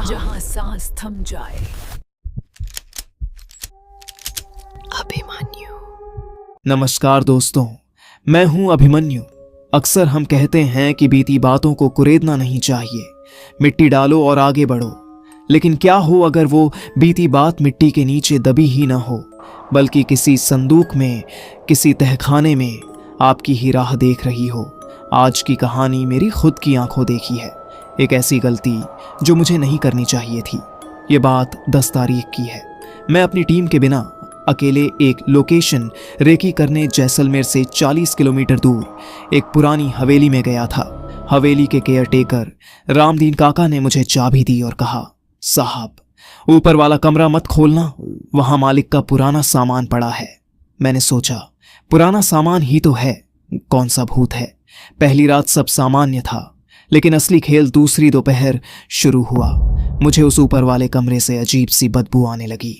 जहां सांस थम जाए। अभिमन्यु। नमस्कार दोस्तों, मैं हूं अभिमन्यु। अक्सर हम कहते हैं कि बीती बातों को कुरेदना नहीं चाहिए, मिट्टी डालो और आगे बढ़ो। लेकिन क्या हो अगर वो बीती बात मिट्टी के नीचे दबी ही ना हो, बल्कि किसी संदूक में, किसी तहखाने में आपकी ही राह देख रही हो। आज की कहानी मेरी खुद की आंखों देखी है, एक ऐसी गलती जो मुझे नहीं करनी चाहिए थी। ये बात 10 तारीख की है। मैं अपनी टीम के बिना अकेले एक लोकेशन रेकी करने जैसलमेर से 40 किलोमीटर दूर एक पुरानी हवेली में गया था। हवेली के केयरटेकर रामदीन काका ने मुझे चाबी दी और कहा, साहब ऊपर वाला कमरा मत खोलना, वहां मालिक का पुराना सामान पड़ा है। मैंने सोचा, पुराना सामान ही तो है, कौन सा भूत है। पहली रात सब सामान्य था, लेकिन असली खेल दूसरी दोपहर शुरू हुआ। मुझे उस ऊपर वाले कमरे से अजीब सी बदबू आने लगी,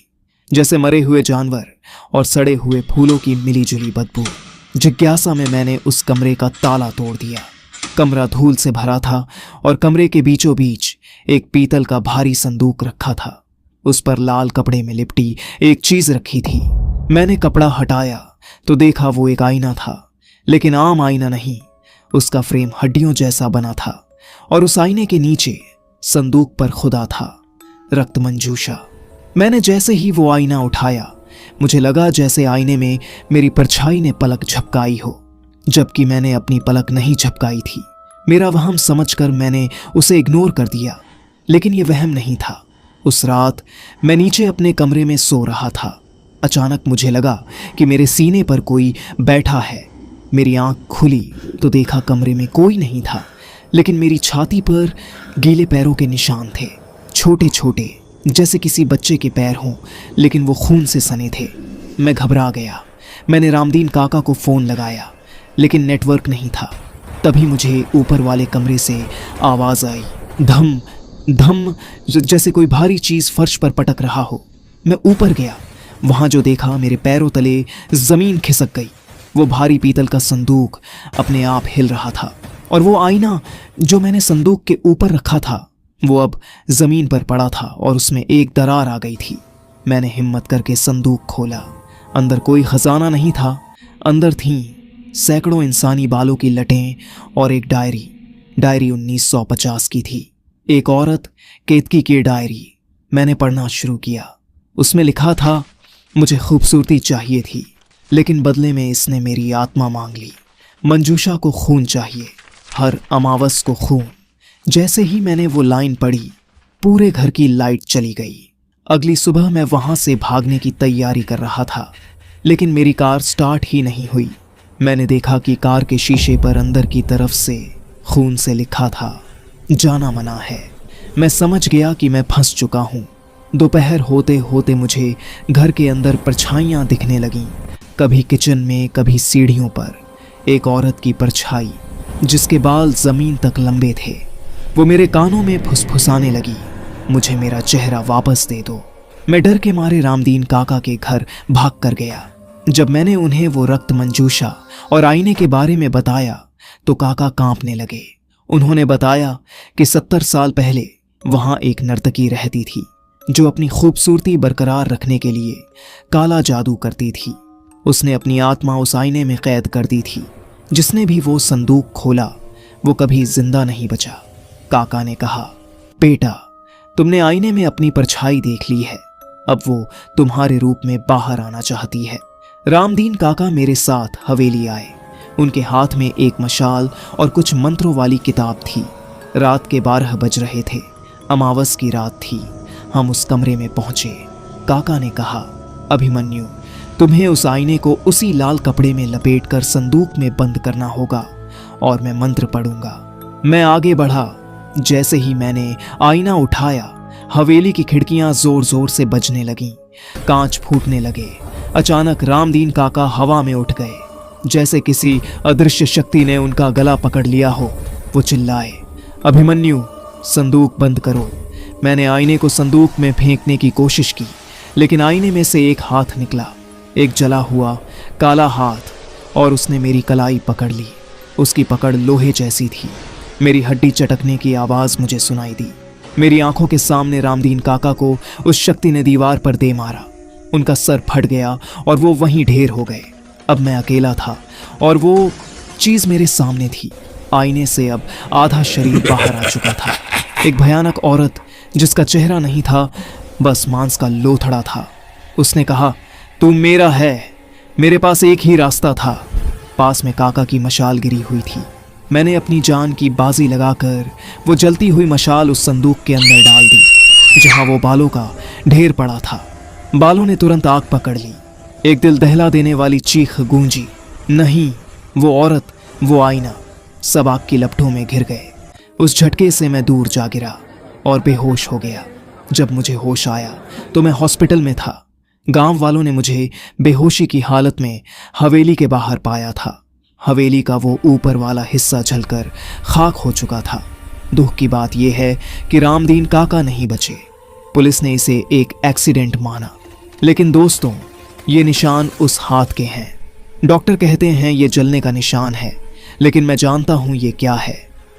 जैसे मरे हुए जानवर और सड़े हुए फूलों की मिलीजुली बदबू। जिज्ञासा में मैंने उस कमरे का ताला तोड़ दिया। कमरा धूल से भरा था और कमरे के बीचों बीच एक पीतल का भारी संदूक रखा था। उस पर लाल कपड़े में लिपटी एक चीज रखी थी। मैंने कपड़ा हटाया तो देखा वो एक आईना था, लेकिन आम आईना नहीं। उसका फ्रेम हड्डियों जैसा बना था और उस आईने के नीचे संदूक पर खुदा था, रक्त मंजूषा। मैंने जैसे ही वो आईना उठाया, मुझे लगा जैसे आईने में मेरी परछाई ने पलक झपकाई हो, जबकि मैंने अपनी पलक नहीं झपकाई थी। मेरा वहम समझकर मैंने उसे इग्नोर कर दिया, लेकिन ये वहम नहीं था। उस रात मैं नीचे अपने कमरे में सो रहा था। अचानक मुझे लगा कि मेरे सीने पर कोई बैठा है। मेरी आंख खुली तो देखा कमरे में कोई नहीं था, लेकिन मेरी छाती पर गीले पैरों के निशान थे, छोटे छोटे, जैसे किसी बच्चे के पैर हों, लेकिन वो खून से सने थे। मैं घबरा गया। मैंने रामदीन काका को फ़ोन लगाया, लेकिन नेटवर्क नहीं था। तभी मुझे ऊपर वाले कमरे से आवाज़ आई, धम धम, जैसे कोई भारी चीज़ फर्श पर पटक रहा हो। मैं ऊपर गया। वहाँ जो देखा, मेरे पैरों तले ज़मीन खिसक गई। वो भारी पीतल का संदूक अपने आप हिल रहा था और वो आईना जो मैंने संदूक के ऊपर रखा था, वो अब जमीन पर पड़ा था और उसमें एक दरार आ गई थी। मैंने हिम्मत करके संदूक खोला। अंदर कोई खजाना नहीं था। अंदर थीं सैकड़ों इंसानी बालों की लटें और एक डायरी। डायरी 1950 की थी, एक औरत केतकी की डायरी। मैंने पढ़ना शुरू किया। उसमें लिखा था, मुझे खूबसूरती चाहिए थी, लेकिन बदले में इसने मेरी आत्मा मांग ली। मंजूषा को खून चाहिए, हर अमावस को खून। जैसे ही मैंने वो लाइन पढ़ी, पूरे घर की लाइट चली गई। अगली सुबह मैं वहां से भागने की तैयारी कर रहा था, लेकिन मेरी कार स्टार्ट ही नहीं हुई। मैंने देखा कि कार के शीशे पर अंदर की तरफ से खून से लिखा था, जाना मना है। मैं समझ गया कि मैं फंस चुका हूँ। दोपहर होते होते मुझे घर के अंदर परछाइयाँ दिखने लगीं, कभी किचन में, कभी सीढ़ियों पर। एक औरत की परछाई जिसके बाल जमीन तक लंबे थे, वो मेरे कानों में फुसफुसाने लगी, मुझे मेरा चेहरा वापस दे दो। मैं डर के मारे रामदीन काका के घर भाग कर गया। जब मैंने उन्हें वो रक्त मंजूषा और आईने के बारे में बताया तो काका कांपने लगे। उन्होंने बताया कि 70 साल पहले वहां एक नर्तकी रहती थी जो अपनी खूबसूरती बरकरार रखने के लिए काला जादू करती थी। उसने अपनी आत्मा उस आईने में कैद कर दी थी। जिसने भी वो संदूक खोला वो कभी जिंदा नहीं बचा। काका ने कहा, बेटा, तुमने आईने में अपनी परछाई देख ली है, अब वो तुम्हारे रूप में बाहर आना चाहती है। रामदीन काका मेरे साथ हवेली आए। उनके हाथ में एक मशाल और कुछ मंत्रों वाली किताब थी। रात के 12 बज रहे थे, अमावस की रात थी। हम उस कमरे में पहुंचे। काका ने कहा, अभिमन्यु, तुम्हें उस आईने को उसी लाल कपड़े में लपेटकर संदूक में बंद करना होगा और मैं मंत्र पढ़ूंगा। मैं आगे बढ़ा। जैसे ही मैंने आईना उठाया, हवेली की खिड़कियां जोर जोर से बजने लगीं, कांच फूटने लगे। अचानक रामदीन काका हवा में उठ गए, जैसे किसी अदृश्य शक्ति ने उनका गला पकड़ लिया हो। वो चिल्लाए, अभिमन्यु, संदूक बंद करो। मैंने आईने को संदूक में फेंकने की कोशिश की, लेकिन आईने में से एक हाथ निकला, एक जला हुआ काला हाथ, और उसने मेरी कलाई पकड़ ली। उसकी पकड़ लोहे जैसी थी। मेरी हड्डी चटकने की आवाज़ मुझे सुनाई दी। मेरी आंखों के सामने रामदीन काका को उस शक्ति ने दीवार पर दे मारा। उनका सर फट गया और वो वहीं ढेर हो गए। अब मैं अकेला था और वो चीज मेरे सामने थी। आईने से अब आधा शरीर बाहर आ चुका था। एक भयानक औरत जिसका चेहरा नहीं था, बस मांस का लोथड़ा था। उसने कहा, तू मेरा है। मेरे पास एक ही रास्ता था। पास में काका की मशाल गिरी हुई थी। मैंने अपनी जान की बाजी लगाकर वो जलती हुई मशाल उस संदूक के अंदर डाल दी जहां वो बालों का ढेर पड़ा था। बालों ने तुरंत आग पकड़ ली। एक दिल दहला देने वाली चीख गूंजी। नहीं, वो औरत, वो आईना, सब आग की लपटों में घिर गए। उस झटके से मैं दूर जा गिरा और बेहोश हो गया। जब मुझे होश आया तो मैं हॉस्पिटल में था। गांव वालों ने मुझे बेहोशी की हालत में हवेली के बाहर पाया था। हवेली का वो ऊपर वाला हिस्सा जलकर खाक हो चुका था। दुख की बात यह है कि रामदीन काका नहीं बचे। पुलिस ने इसे एक एक्सीडेंट माना, लेकिन दोस्तों, ये निशान उस हाथ के हैं। डॉक्टर कहते हैं ये जलने का निशान है, लेकिन मैं जानता हूं ये क्या है।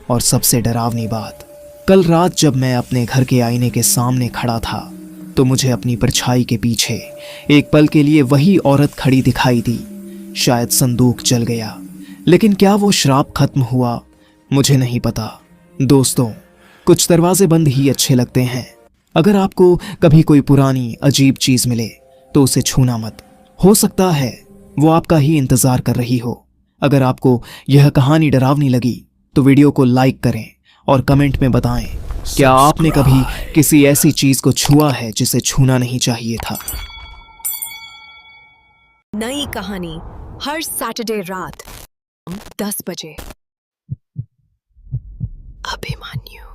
और सबसे डरावनी बात, कल रात जब मैं अपने घर के आईने के सामने खड़ा था तो मुझे अपनी परछाई के पीछे एक पल के लिए वही औरत खड़ी दिखाई दी। शायद संदूक जल गया, लेकिन क्या वो श्राप खत्म हुआ, मुझे नहीं पता। दोस्तों, कुछ दरवाजे बंद ही अच्छे लगते हैं। अगर आपको कभी कोई पुरानी अजीब चीज मिले तो उसे छूना मत। हो सकता है वो आपका ही इंतजार कर रही हो। अगर आपको यह कहानी डरावनी लगी तो वीडियो को लाइक करें और कमेंट में बताएं, क्या आपने कभी किसी ऐसी चीज को छुआ है जिसे छूना नहीं चाहिए था। नई कहानी हर सैटरडे रात 10 बजे। अभिमन्यु।